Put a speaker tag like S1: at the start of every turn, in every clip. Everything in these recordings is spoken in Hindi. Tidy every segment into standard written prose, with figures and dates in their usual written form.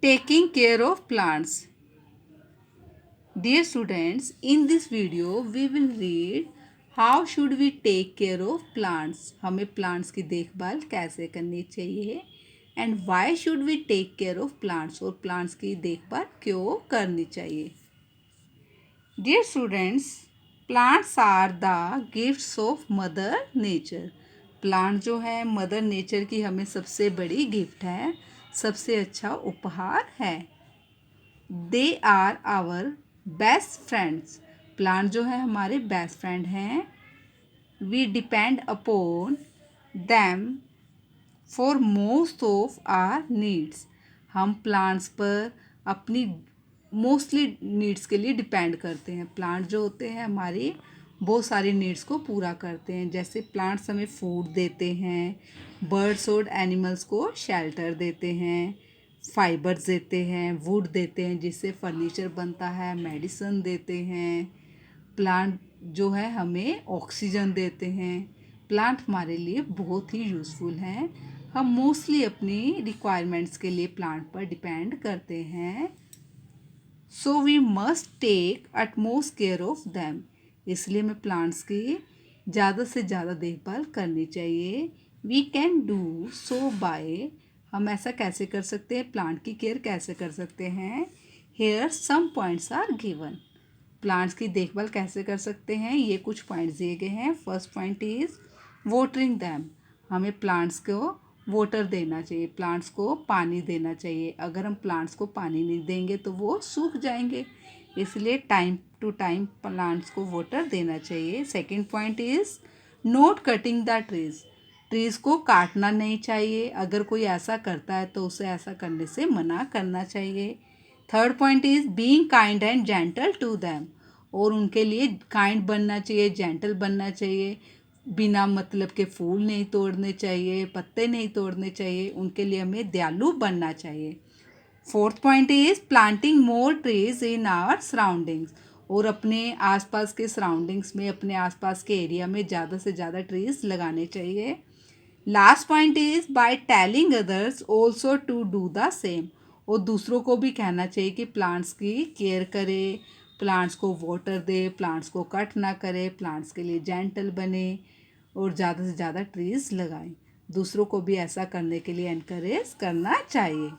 S1: Taking care of plants. Dear students, in this video we will read how should we take care of plants. हमें plants की देखभाल कैसे करनी चाहिए and why should we take care of plants और plants की देखभाल क्यों करनी चाहिए. Dear students, plants are the gifts of mother nature. Plant जो है मदर नेचर की हमें सबसे बड़ी गिफ्ट है, सबसे अच्छा उपहार है. They are our best friends. Plant जो है हमारे बेस्ट फ्रेंड हैं. We depend upon them for most of our needs. हम प्लांट्स पर अपनी मोस्टली नीड्स के लिए डिपेंड करते हैं. प्लांट जो होते हैं हमारी बहुत सारी नीड्स को पूरा करते हैं. जैसे प्लांट्स हमें फूड देते हैं, बर्ड्स और एनिमल्स को शेल्टर देते हैं, फाइबर्स देते हैं, वुड देते हैं जिससे फर्नीचर बनता है, मेडिसिन देते हैं. प्लांट जो है हमें ऑक्सीजन देते हैं. प्लांट हमारे लिए बहुत ही यूज़फुल हैं. हम मोस्टली अपनी रिक्वायरमेंट्स के लिए प्लांट पर डिपेंड करते हैं. So we must take utmost care of them. इसलिए हमें प्लांट्स की ज़्यादा से ज़्यादा देखभाल करनी चाहिए. We can do so by. हम ऐसा कैसे कर सकते हैं, प्लांट की केयर कैसे कर सकते हैं. Here some points are given. Plants की देखभाल कैसे कर सकते हैं, ये कुछ पॉइंट्स दिए गए हैं. First point is watering them. हमें प्लांट्स को वाटर देना चाहिए, प्लांट्स को पानी देना चाहिए. अगर हम प्लांट्स को पानी नहीं देंगे तो वो सूख जाएंगे, इसलिए टाइम टू टाइम प्लांट्स को वाटर देना चाहिए. Second point is not cutting the trees. Trees को काटना नहीं चाहिए. अगर कोई ऐसा करता है तो उसे ऐसा करने से मना करना चाहिए. Third point is being kind and gentle to them. और उनके लिए काइंड बनना चाहिए, जेंटल बनना चाहिए. बिना मतलब के फूल नहीं तोड़ने चाहिए, पत्ते नहीं तोड़ने चाहिए. उनके लिए हमें दयालु बनना चाहिए. Fourth point is planting more trees in our surroundings. और अपने आसपास के सराउंडिंग्स में, अपने आसपास के एरिया में ज़्यादा से ज़्यादा ट्रीज लगाने चाहिए. Last point is by telling others also to do the same. और दूसरों को भी कहना चाहिए कि प्लांट्स की केयर करे, प्लांट्स को वाटर दे, प्लांट्स को कट ना करे, प्लांट्स के लिए जेंटल बने और ज़्यादा से ज़्यादा ट्रीज लगाएं. दूसरों को भी ऐसा करने के लिए एनकरेज करना चाहिए.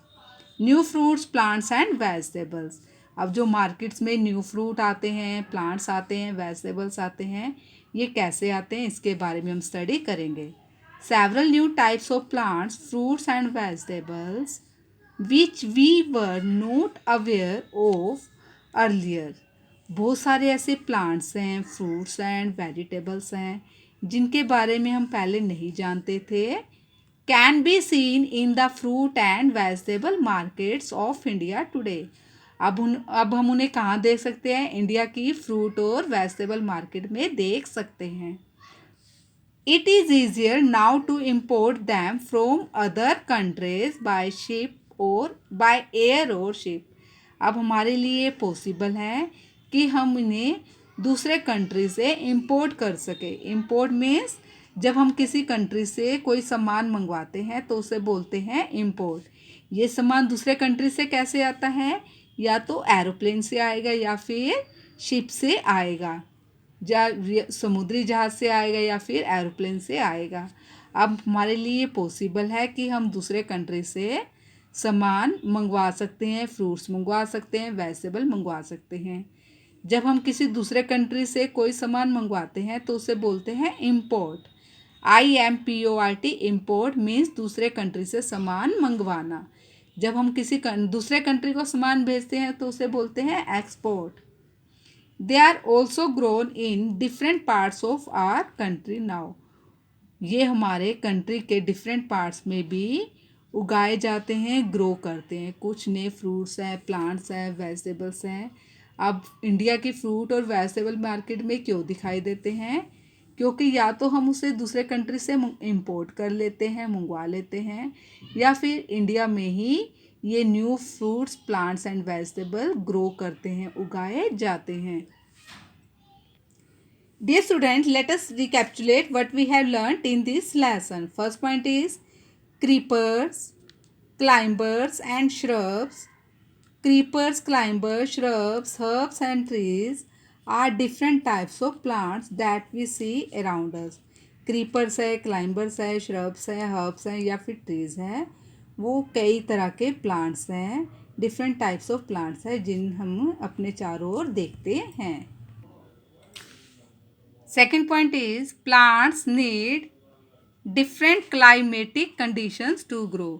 S1: New fruits, plants and vegetables. अब जो मार्केट्स में न्यू फ्रूट आते हैं, प्लांट्स आते हैं, वेजिटेबल्स आते हैं, ये कैसे आते हैं इसके बारे में हम स्टडी करेंगे. Several new types of plants, fruits and vegetables which we were not aware of earlier. बहुत सारे ऐसे प्लांट्स हैं, फ्रूट्स एंड वेजिटेबल्स हैं जिनके बारे में हम पहले नहीं जानते थे. Can be seen in the fruit and vegetable markets of India today. अब हम उन्हें कहाँ देख सकते हैं, इंडिया की फ्रूट और वेजिटेबल मार्केट में देख सकते हैं. It is easier now to import them from other countries by ship or by air or ship. अब हमारे लिए पॉसिबल है कि हम इन्हें दूसरे कंट्री से इंपोर्ट कर सके. इंपोर्ट मीन्स जब हम किसी कंट्री से कोई सामान मंगवाते हैं तो उसे बोलते हैं इंपोर्ट. ये सामान दूसरे कंट्री से कैसे आता है, या तो एरोप्लेन से आएगा या फिर शिप से आएगा, समुद्री जहाज़ से आएगा या फिर एरोप्लेन से आएगा. अब हमारे लिए पॉसिबल है कि हम दूसरे कंट्री से सामान मंगवा सकते हैं, फ्रूट्स मंगवा सकते हैं, वेजिटेबल मंगवा सकते हैं. जब हम किसी दूसरे कंट्री से कोई सामान मंगवाते हैं तो उसे बोलते हैं इंपोर्ट. IMPORT. इंपोर्ट मीन्स दूसरे कंट्री से सामान मंगवाना. जब हम किसी दूसरे कंट्री को सामान भेजते हैं तो उसे बोलते हैं export. They are also grown in different parts of our country now. ये हमारे कंट्री के डिफरेंट पार्ट्स में भी उगाए जाते हैं, ग्रो करते हैं. कुछ नए फ्रूट्स हैं, प्लांट्स हैं, वेजिटेबल्स हैं. अब इंडिया की फ्रूट और वेजिटेबल मार्केट में क्यों दिखाई देते हैं, क्योंकि या तो हम उसे दूसरे कंट्री से इंपोर्ट कर लेते हैं, मंगवा लेते हैं, या फिर इंडिया में ही ये new fruits, plants and vegetable grow करते हैं, उगाए जाते हैं. Dear students, let us recapitulate what we have learnt in this lesson. First point is creepers, climbers and shrubs Creepers, climbers, shrubs, herbs and trees are different types of plants that we see around us. Creepers है, climbers है, shrubs है, herbs हैं या फिर trees हैं, वो कई तरह के plants हैं, different types of plants हैं जिन हम अपने चारों ओर देखते हैं. Second point is plants need different climatic conditions to grow.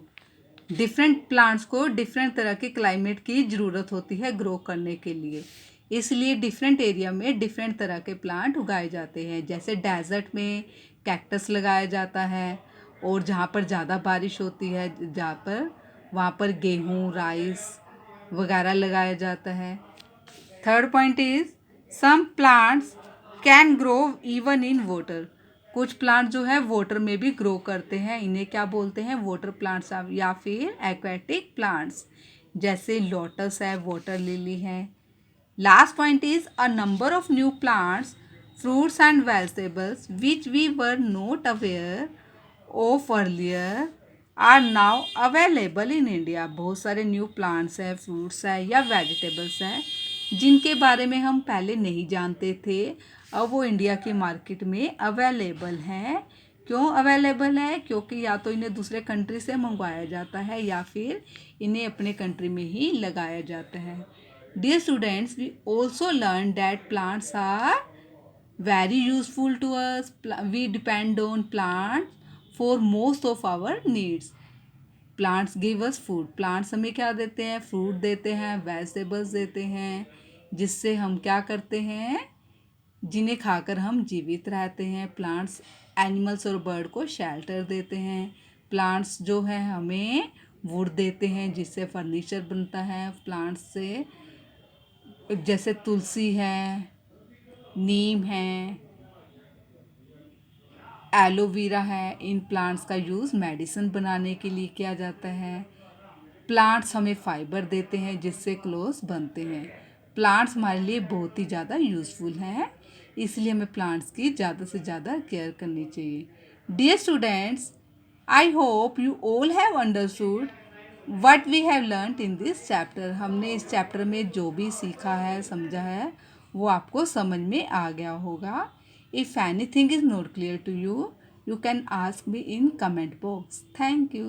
S1: Different plants को डिफरेंट तरह के क्लाइमेट की ज़रूरत होती है ग्रो करने के लिए, इसलिए डिफरेंट एरिया में डिफरेंट तरह के प्लांट उगाए जाते हैं. जैसे डेजर्ट में कैक्टस लगाया जाता है, और जहाँ पर ज़्यादा बारिश होती है जहाँ पर वहाँ पर गेहूँ, राइस वगैरह लगाया जाता है. Third point is some plants can grow even in water. कुछ प्लांट जो है वाटर में भी ग्रो करते हैं, इन्हें क्या बोलते हैं, वाटर प्लांट्स या फिर एक्वेटिक प्लांट्स. जैसे लोटस है, वाटर लिली है. Last point is a number of new plants, fruits and vegetables which we were not aware of earlier are now available in India. बहुत सारे न्यू प्लांट्स हैं, फ्रूट्स हैं या वेजिटेबल्स हैं जिनके बारे में हम पहले नहीं जानते थे, अब वो इंडिया की मार्केट में अवेलेबल हैं. क्यों अवेलेबल है? क्योंकि या तो इन्हें दूसरे कंट्री से मंगवाया जाता है या फिर इन्हें अपने कंट्री में ही लगाया जाता है. Dear students, we also learn that plants are very useful to us. We depend on plants for most of our needs. Plants give us food. Plants हमें क्या देते हैं? फ्रूट देते हैं, वेजिटेबल्स देते हैं, जिससे हम क्या करते हैं, जिन्हें खाकर हम जीवित रहते हैं. प्लांट्स एनिमल्स और बर्ड को शेल्टर देते हैं. प्लांट्स जो है हमें वुड देते हैं जिससे फर्नीचर बनता है. प्लांट्स से जैसे तुलसी है, नीम है, एलोवेरा है, इन प्लांट्स का यूज़ मेडिसिन बनाने के लिए किया जाता है. प्लांट्स हमें फाइबर देते हैं जिससे क्लोथ्स बनते हैं. प्लांट्स हमारे लिए बहुत ही ज़्यादा यूज़फुल हैं, इसलिए हमें प्लांट्स की ज़्यादा से ज़्यादा केयर करनी चाहिए. Dear students, I hope you all have understood what we have learned in this chapter. हमने इस चैप्टर में जो भी सीखा है, समझा है, वो आपको समझ में आ गया होगा. If anything is not clear to you, you can ask me in comment box. Thank you.